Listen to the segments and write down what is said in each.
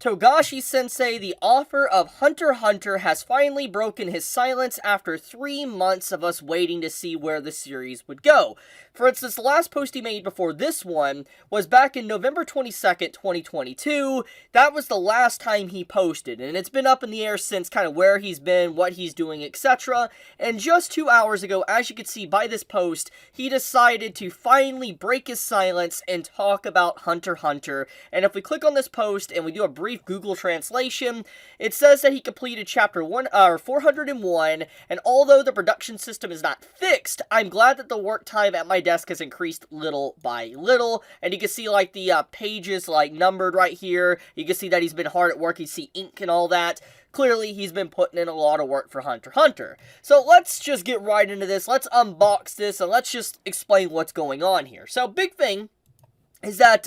Togashi-sensei, the author of Hunter x Hunter, has finally broken his silence after 3 months of us waiting to see where the series would go. For instance, the last post he made before this one was back in November 22nd, 2022. That was the last time he posted, and it's been up in the air since, kind of where he's been, what he's doing, etc. And just 2 hours ago, as you can see by this post, he decided to finally break his silence and talk about Hunter x Hunter. And if we click on this post and we do a brief Google translation, it says that he completed chapter 401, and although the production system is not fixed, I'm glad that the work time at my desk has increased little by little. And you can see like the pages like numbered right here. You can see that he's been hard at work. You see ink and all that. Clearly, he's been putting in a lot of work for Hunter x Hunter. So let's just get right into this. Let's unbox this and let's just explain what's going on here. So big thing is that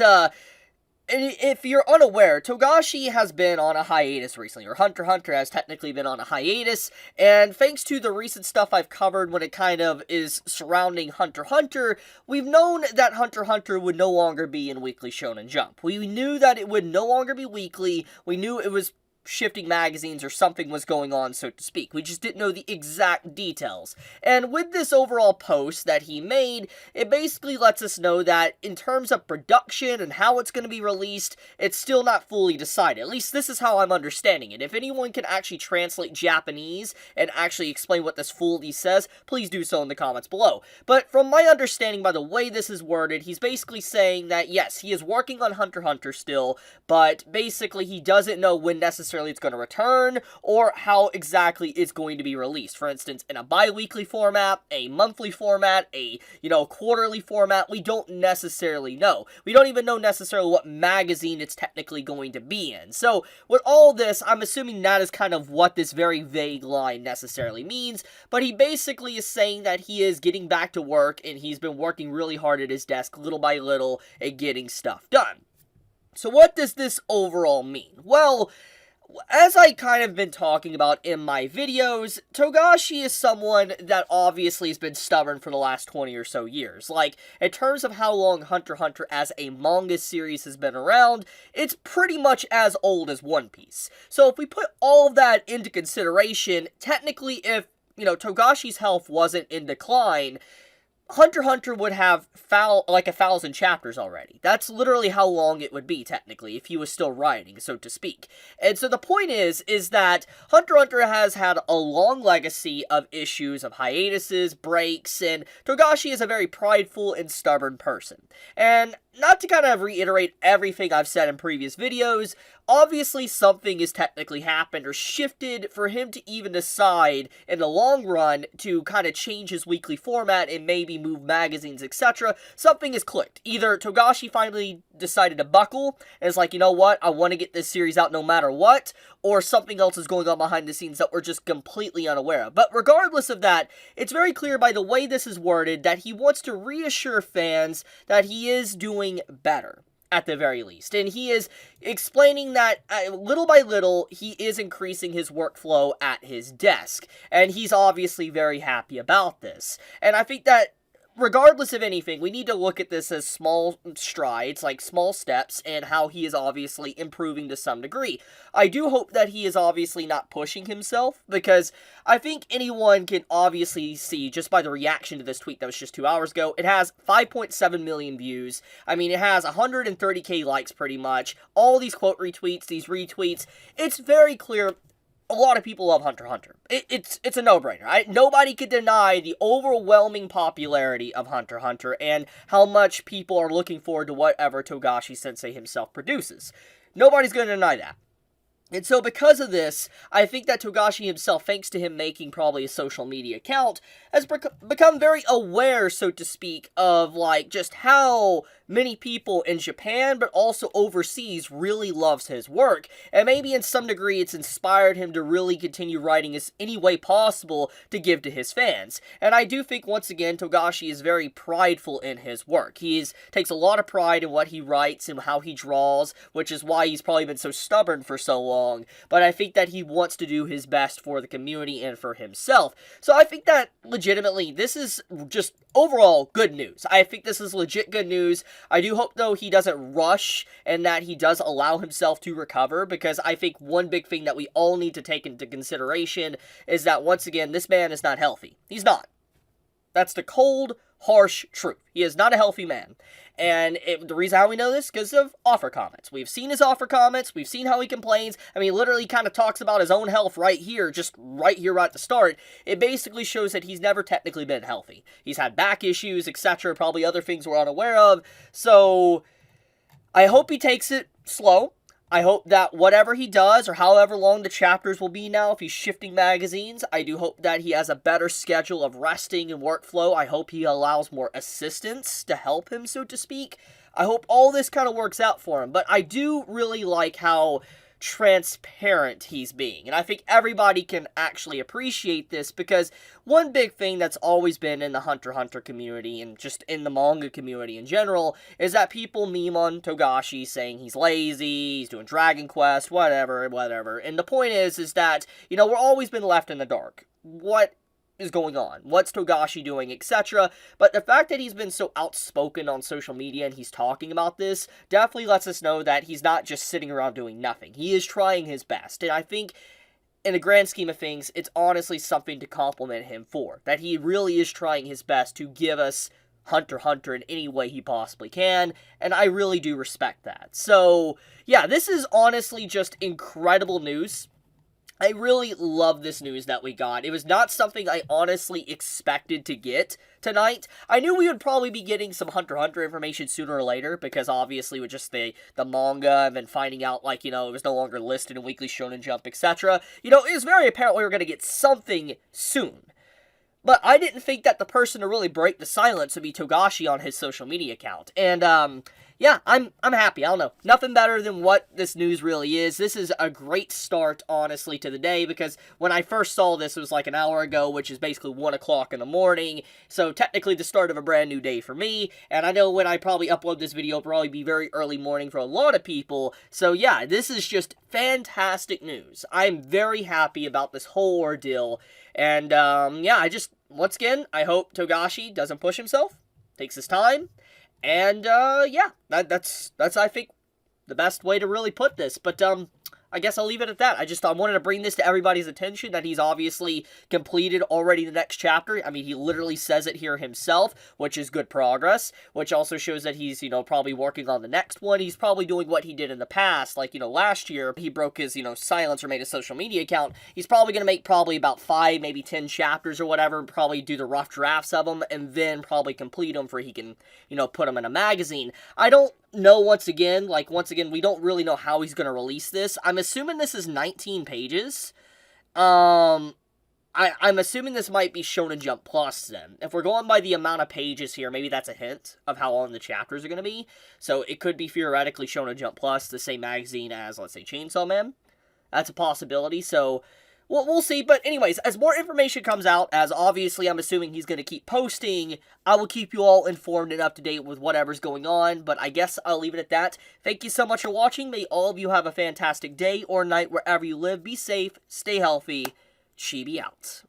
if you're unaware, Togashi has been on a hiatus recently, or Hunter x Hunter has technically been on a hiatus, and thanks to the recent stuff I've covered when it kind of is surrounding Hunter x Hunter, we've known that Hunter x Hunter would no longer be in Weekly Shonen Jump. We knew that it would no longer be weekly, we knew it was shifting magazines or something was going on, so to speak. We just didn't know the exact details. And with this overall post that he made, it basically lets us know that in terms of production and how it's going to be released, it's still not fully decided. At least this is how I'm understanding it. If anyone can actually translate Japanese and actually explain what this fully says, please do so in the comments below. But from my understanding, by the way this is worded, he's basically saying that yes, he is working on Hunter x Hunter still, but basically he doesn't know when necessarily it's going to return, or how exactly it's going to be released. For instance, in a bi-weekly format, a monthly format, a, quarterly format, we don't necessarily know. We don't even know necessarily what magazine it's technically going to be in. So, with all this, I'm assuming that is kind of what this very vague line necessarily means, but he basically is saying that he is getting back to work, and he's been working really hard at his desk, little by little, at getting stuff done. So what does this overall mean? Well, as I kind of been talking about in my videos, Togashi is someone that obviously has been stubborn for the last 20 or so years. Like, in terms of how long Hunter x Hunter as a manga series has been around, it's pretty much as old as One Piece. So if we put all of that into consideration, technically if, Togashi's health wasn't in decline, Hunter x Hunter would have 1,000 chapters already. That's literally how long it would be, technically, if he was still writing, so to speak. And so the point is that Hunter x Hunter has had a long legacy of issues, of hiatuses, breaks, and Togashi is a very prideful and stubborn person. And not to kind of reiterate everything I've said in previous videos, obviously something has technically happened or shifted for him to even decide in the long run to kind of change his weekly format and maybe move magazines, etc. Something has clicked. Either Togashi finally decided to buckle and is like, you know what, I want to get this series out no matter what, or something else is going on behind the scenes that we're just completely unaware of. But regardless of that, it's very clear by the way this is worded that he wants to reassure fans that he is doing better, at the very least. And he is explaining that little by little, he is increasing his workflow at his desk. And he's obviously very happy about this. And I think that regardless of anything, we need to look at this as small strides, like small steps, and how he is obviously improving to some degree. I do hope that he is obviously not pushing himself, because I think anyone can obviously see, just by the reaction to this tweet that was just 2 hours ago, it has 5.7 million views. I mean, it has 130k likes pretty much. All these quote retweets, these retweets, it's very clear a lot of people love Hunter x Hunter. It's a no-brainer, right? Nobody could deny the overwhelming popularity of Hunter x Hunter and how much people are looking forward to whatever Togashi-sensei himself produces. Nobody's going to deny that. And so because of this, I think that Togashi himself, thanks to him making probably a social media account, has become very aware, so to speak, of just how many people in Japan, but also overseas, really loves his work. And maybe in some degree it's inspired him to really continue writing as any way possible to give to his fans. And I do think, once again, Togashi is very prideful in his work. He takes a lot of pride in what he writes and how he draws, which is why he's probably been so stubborn for so long. long, but I think that he wants to do his best for the community and for himself. So I think that legitimately this is just overall good news. I think this is legit good news. I do hope though he doesn't rush and that he does allow himself to recover, because I think one big thing that we all need to take into consideration is that once again, this man is not healthy. He's not. That's the cold, harsh truth. He is not a healthy man. And the reason how we know this, because of offer comments. We've seen his offer comments. We've seen how he complains. I mean, literally kind of talks about his own health right here, just right here at the start. It basically shows that he's never technically been healthy. He's had back issues, etc., probably other things we're unaware of. So, I hope he takes it slow. I hope that whatever he does, or however long the chapters will be now, if he's shifting magazines, I do hope that he has a better schedule of resting and workflow. I hope he allows more assistants to help him, so to speak. I hope all this kind of works out for him. But I do really like how transparent he's being. And I think everybody can actually appreciate this, because one big thing that's always been in the Hunter x Hunter community, and just in the manga community in general, is that people meme on Togashi saying he's lazy, he's doing Dragon Quest, whatever. And the point is that, you know, we're always been left in the dark. What is going on? What's Togashi doing, etc. But the fact that he's been so outspoken on social media and he's talking about this definitely lets us know that he's not just sitting around doing nothing. He is trying his best. And I think in the grand scheme of things, it's honestly something to compliment him for. That he really is trying his best to give us Hunter x Hunter in any way he possibly can, and I really do respect that. So, yeah, this is honestly just incredible news. I really love this news that we got. It was not something I honestly expected to get tonight. I knew we would probably be getting some Hunter x Hunter information sooner or later, because obviously with just the manga, and then finding out, like, you know, it was no longer listed in Weekly Shonen Jump, etc. You know, it was very apparent we were going to get something soon. But I didn't think that the person to really break the silence would be Togashi on his social media account. And, yeah, I'm happy. I don't know. Nothing better than what this news really is. This is a great start, honestly, to the day, because when I first saw this, it was like an hour ago, which is basically 1 o'clock in the morning. So, technically, the start of a brand new day for me. And I know when I probably upload this video, it'll probably be very early morning for a lot of people. So, yeah, this is just fantastic news. I'm very happy about this whole ordeal. And, yeah, once again, I hope Togashi doesn't push himself, takes his time, and, yeah, that's, I think, the best way to really put this. But, I guess I'll leave it at that. I wanted to bring this to everybody's attention, that he's obviously completed already the next chapter. I mean, he literally says it here himself, which is good progress, which also shows that he's, you know, probably working on the next one. He's probably doing what he did in the past, like, you know, last year, he broke his, you know, silence or made a social media account. He's probably going to make probably about 5, maybe 10 chapters or whatever, probably do the rough drafts of them, and then probably complete them for he can, you know, put them in a magazine. I don't know, once again, we don't really know how he's going to release this. I'm assuming this is 19 pages. I'm assuming this might be Shonen Jump Plus, then. If we're going by the amount of pages here, maybe that's a hint of how long the chapters are going to be. So it could be theoretically Shonen Jump Plus, the same magazine as, let's say, Chainsaw Man. That's a possibility, so we'll see. But anyways, as more information comes out, as obviously I'm assuming he's going to keep posting, I will keep you all informed and up to date with whatever's going on. But I guess I'll leave it at that. Thank you so much for watching. May all of you have a fantastic day or night wherever you live. Be safe, stay healthy. Chibi out.